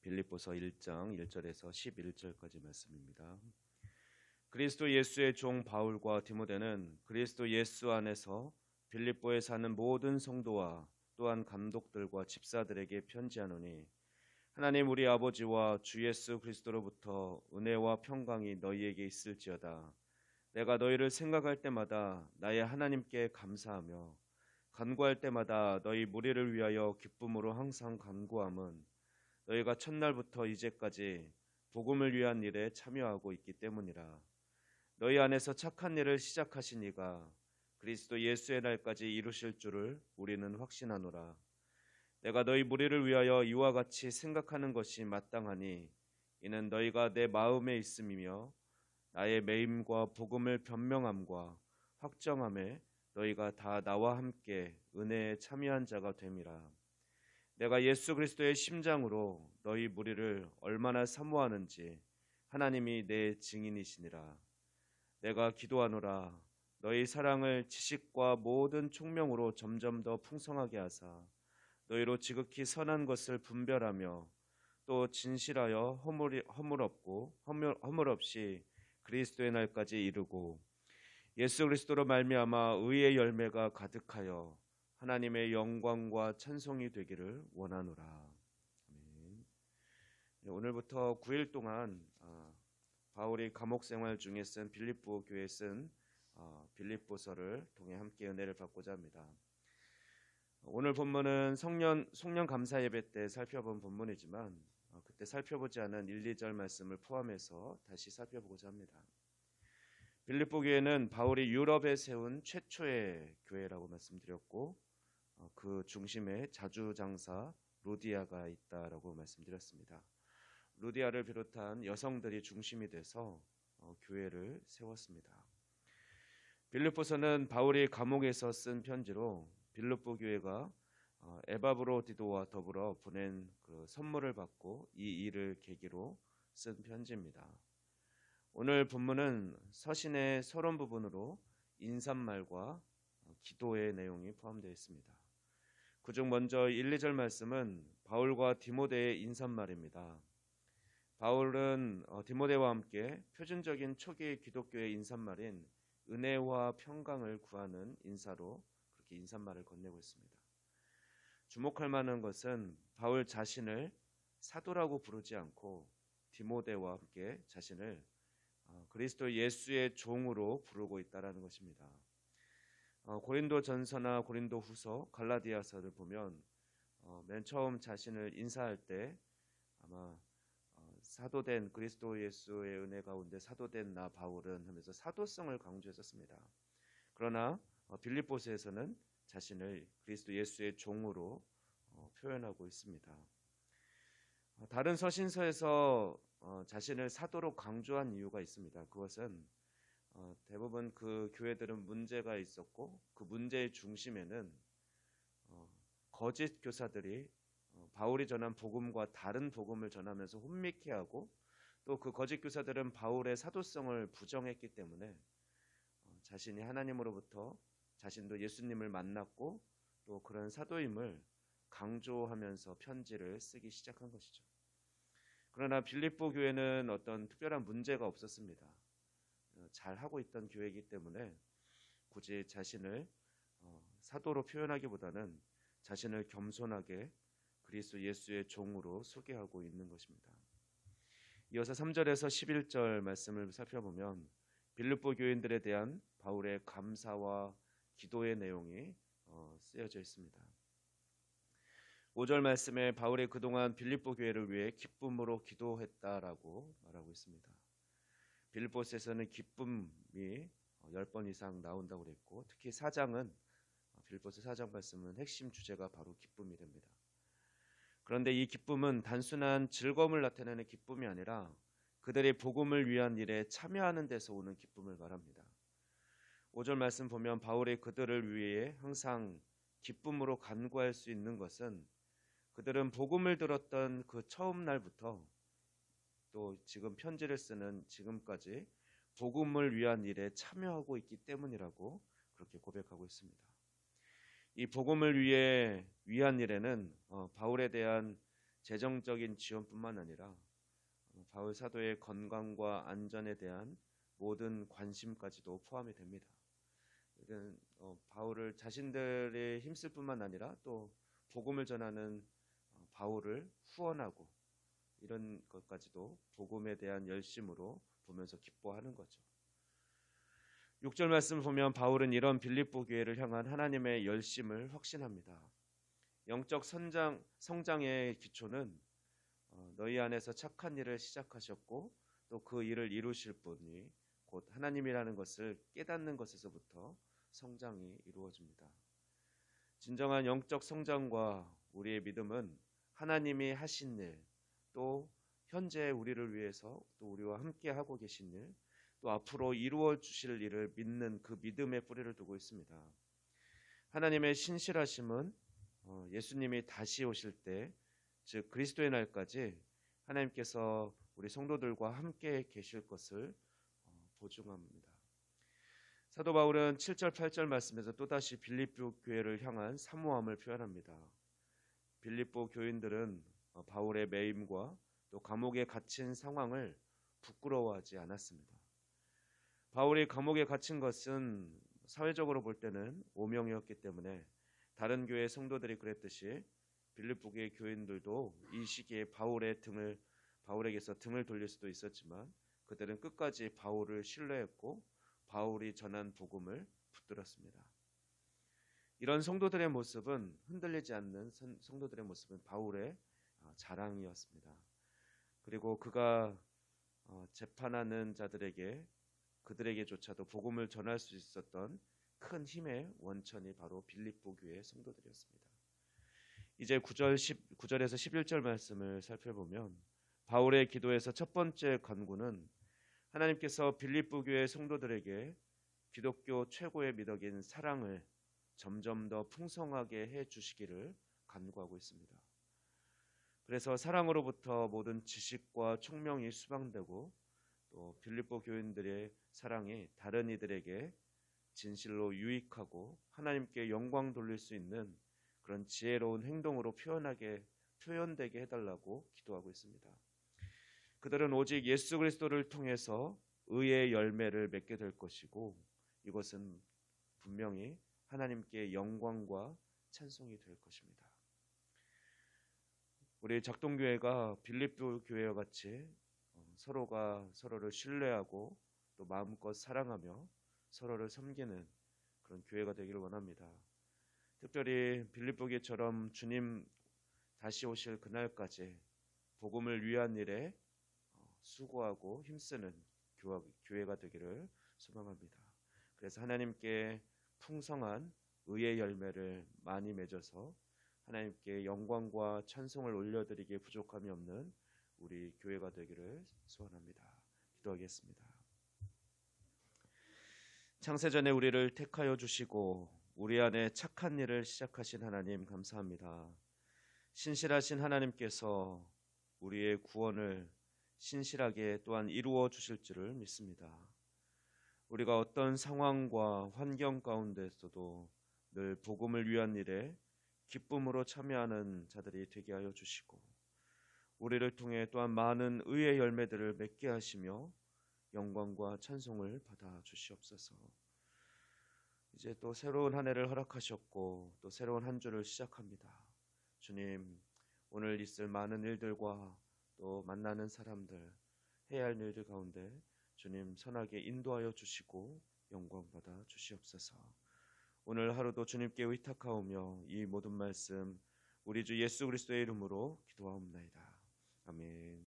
빌립보서 1장 1절에서 11절까지 말씀입니다. 그리스도 예수의 종 바울과 디모데는 그리스도 예수 안에서 빌립보에 사는 모든 성도와 또한 감독들과 집사들에게 편지하노니 하나님 우리 아버지와 주 예수 그리스도로부터 은혜와 평강이 너희에게 있을지어다. 내가 너희를 생각할 때마다 나의 하나님께 감사하며 간구할 때마다 너희 무리를 위하여 기쁨으로 항상 간구함은 너희가 첫날부터 이제까지 복음을 위한 일에 참여하고 있기 때문이라. 너희 안에서 착한 일을 시작하신 이가 그리스도 예수의 날까지 이루실 줄을 우리는 확신하노라. 내가 너희 무리를 위하여 이와 같이 생각하는 것이 마땅하니 이는 너희가 내 마음에 있음이며 나의 매임과 복음을 변명함과 확정함에 너희가 다 나와 함께 은혜에 참여한 자가 됨이라. 내가 예수 그리스도의 심장으로 너희 무리를 얼마나 사모하는지 하나님이 내 증인이시니라. 내가 기도하노라. 너희 사랑을 지식과 모든 총명으로 점점 더 풍성하게 하사 너희로 지극히 선한 것을 분별하며 또 진실하여 허물 없이 그리스도의 날까지 이르고 예수 그리스도로 말미암아 의의 열매가 가득하여 하나님의 영광과 찬송이 되기를 원하노라. 아멘. 오늘부터 9일 동안 바울이 감옥 생활 중에 쓴 빌립보 교회에 쓴 빌립보서를 통해 함께 은혜를 받고자 합니다. 오늘 본문은 송년 감사 예배 때 살펴본 본문이지만 그때 살펴보지 않은 1, 2절 말씀을 포함해서 다시 살펴보고자 합니다. 빌립보 교회는 바울이 유럽에 세운 최초의 교회라고 말씀드렸고 그 중심에 자주장사 루디아가 있다라고 말씀드렸습니다. 루디아를 비롯한 여성들이 중심이 돼서 교회를 세웠습니다. 빌립보서는 바울이 감옥에서 쓴 편지로 빌립보 교회가 에바브로디도와 더불어 보낸 그 선물을 받고 이 일을 계기로 쓴 편지입니다. 오늘 본문은 서신의 서론 부분으로 인사말과 기도의 내용이 포함되어 있습니다. 그중 먼저 1, 2절 말씀은 바울과 디모데의 인사말입니다. 바울은 디모데와 함께 표준적인 초기 기독교의 인사말인 은혜와 평강을 구하는 인사로 그렇게 인사말을 건네고 있습니다. 주목할 만한 것은 바울 자신을 사도라고 부르지 않고 디모데와 함께 자신을 그리스도 예수의 종으로 부르고 있다는 것입니다. 고린도전서나 고린도후서, 갈라디아서를 보면 맨 처음 자신을 인사할 때 아마 사도된 그리스도 예수의 은혜 가운데 사도된 나 바울은 하면서 사도성을 강조했었습니다. 그러나 빌립보서에서는 자신을 그리스도 예수의 종으로 표현하고 있습니다. 다른 서신서에서 자신을 사도로 강조한 이유가 있습니다. 그것은 대부분 그 교회들은 문제가 있었고 그 문제의 중심에는 거짓 교사들이 바울이 전한 복음과 다른 복음을 전하면서 혼미케 하고 또 그 거짓 교사들은 바울의 사도성을 부정했기 때문에 자신이 하나님으로부터 자신도 예수님을 만났고 또 그런 사도임을 강조하면서 편지를 쓰기 시작한 것이죠. 그러나 빌립보 교회는 어떤 특별한 문제가 없었습니다. 잘 하고 있던 교회이기 때문에 굳이 자신을 사도로 표현하기보다는 자신을 겸손하게 그리스도 예수의 종으로 소개하고 있는 것입니다. 이어서 3절에서 11절 말씀을 살펴보면 빌립보 교인들에 대한 바울의 감사와 기도의 내용이 쓰여져 있습니다. 5절 말씀에 바울이 그동안 빌립보 교회를 위해 기쁨으로 기도했다라고 말하고 있습니다. 빌립보서에서는 기쁨이 10번 이상 나온다고 그랬고 특히 4장은 빌립보서 4장 말씀은 핵심 주제가 바로 기쁨이 됩니다. 그런데 이 기쁨은 단순한 즐거움을 나타내는 기쁨이 아니라 그들의 복음을 위한 일에 참여하는 데서 오는 기쁨을 말합니다. 5절 말씀 보면 바울이 그들을 위해 항상 기쁨으로 간구할 수 있는 것은 그들은 복음을 들었던 그 처음 날부터 또 지금 편지를 쓰는 지금까지 복음을 위한 일에 참여하고 있기 때문이라고 그렇게 고백하고 있습니다. 이 복음을 위한 일에는 바울에 대한 재정적인 지원뿐만 아니라 바울 사도의 건강과 안전에 대한 모든 관심까지도 포함이 됩니다. 바울을 자신들의 힘쓸 뿐만 아니라 또 복음을 전하는 바울을 후원하고 이런 것까지도 복음에 대한 열심으로 보면서 기뻐하는 거죠. 6절 말씀을 보면 바울은 이런 빌립보 교회를 향한 하나님의 열심을 확신합니다. 영적 성장의 기초는 너희 안에서 착한 일을 시작하셨고 또 그 일을 이루실 분이 곧 하나님이라는 것을 깨닫는 것에서부터 성장이 이루어집니다. 진정한 영적 성장과 우리의 믿음은 하나님이 하신 일, 또 현재 우리를 위해서 또 우리와 함께 하고 계신 일, 또 앞으로 이루어 주실 일을 믿는 그 믿음의 뿌리를 두고 있습니다. 하나님의 신실하심은 예수님이 다시 오실 때, 즉 그리스도의 날까지 하나님께서 우리 성도들과 함께 계실 것을 보증합니다. 사도 바울은 7절 8절 말씀에서 또다시 빌립보 교회를 향한 사모함을 표현합니다. 빌립보 교인들은 바울의 매임과 또 감옥에 갇힌 상황을 부끄러워하지 않았습니다. 바울이 감옥에 갇힌 것은 사회적으로 볼 때는 오명이었기 때문에 다른 교회 성도들이 그랬듯이 빌립보 교회 교인들도 이 시기에 바울에게서 등을 돌릴 수도 있었지만 그들은 끝까지 바울을 신뢰했고 바울이 전한 복음을 붙들었습니다. 이런 성도들의 모습은 흔들리지 않는 성도들의 모습은 바울의 자랑이었습니다. 그리고 그가 재판하는 자들에게 그들에게조차도 복음을 전할 수 있었던 큰 힘의 원천이 바로 빌립보 교회의 성도들이었습니다. 이제 9절에서 11절 말씀을 살펴보면 바울의 기도에서 첫 번째 간구는 하나님께서 빌립보 교회 성도들에게 기독교 최고의 미덕인 사랑을 점점 더 풍성하게 해 주시기를 간구하고 있습니다. 그래서 사랑으로부터 모든 지식과 총명이 수방되고 또 빌립보 교인들의 사랑이 다른 이들에게 진실로 유익하고 하나님께 영광 돌릴 수 있는 그런 지혜로운 행동으로 표현되게 해달라고 기도하고 있습니다. 그들은 오직 예수 그리스도를 통해서 의의 열매를 맺게 될 것이고 이것은 분명히 하나님께 영광과 찬송이 될 것입니다. 우리 작동교회가 빌립보 교회와 같이 서로가 서로를 신뢰하고 또 마음껏 사랑하며 서로를 섬기는 그런 교회가 되기를 원합니다. 특별히 빌립보 교회처럼 주님 다시 오실 그날까지 복음을 위한 일에 수고하고 힘쓰는 교회가 되기를 소망합니다. 그래서 하나님께 풍성한 의의 열매를 많이 맺어서 하나님께 영광과 찬송을 올려드리기에 부족함이 없는 우리 교회가 되기를 소원합니다. 기도하겠습니다. 창세전에 우리를 택하여 주시고 우리 안에 착한 일을 시작하신 하나님 감사합니다. 신실하신 하나님께서 우리의 구원을 신실하게 또한 이루어 주실 줄을 믿습니다. 우리가 어떤 상황과 환경 가운데서도 늘 복음을 위한 일에 기쁨으로 참여하는 자들이 되게 하여 주시고 우리를 통해 또한 많은 의의 열매들을 맺게 하시며 영광과 찬송을 받아 주시옵소서. 이제 또 새로운 한 해를 허락하셨고 또 새로운 한 주를 시작합니다. 주님, 오늘 있을 많은 일들과 또 만나는 사람들, 해야 할 일들 가운데 주님 선하게 인도하여 주시고 영광 받아 주시옵소서. 오늘 하루도 주님께 의탁하오며 이 모든 말씀 우리 주 예수 그리스도의 이름으로 기도하옵나이다. 아멘.